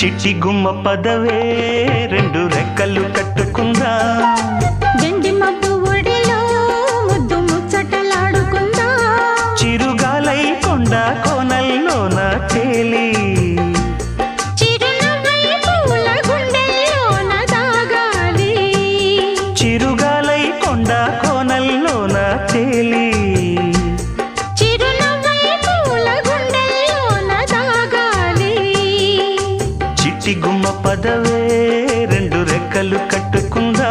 చిట్టి గుమ్మ పదవే రెండు రెక్కలు కట్టుకుందా గండి మబ్బు ఒడిలో ముద్దు ముచ్చటలాడుకుందా చిరుగాలై కొండ కోనల్లోన తేలి చిరునవ్వై పూల గుండెల్లోన దాగాలి చిరుగాలై కొండ కోనల్లోన తేలి చిరునవ్వై పూల గుండెల్లోన దాగాలి చిట్టి గుమ్మ పదవే రెండు రెక్కలు కట్టుకుందా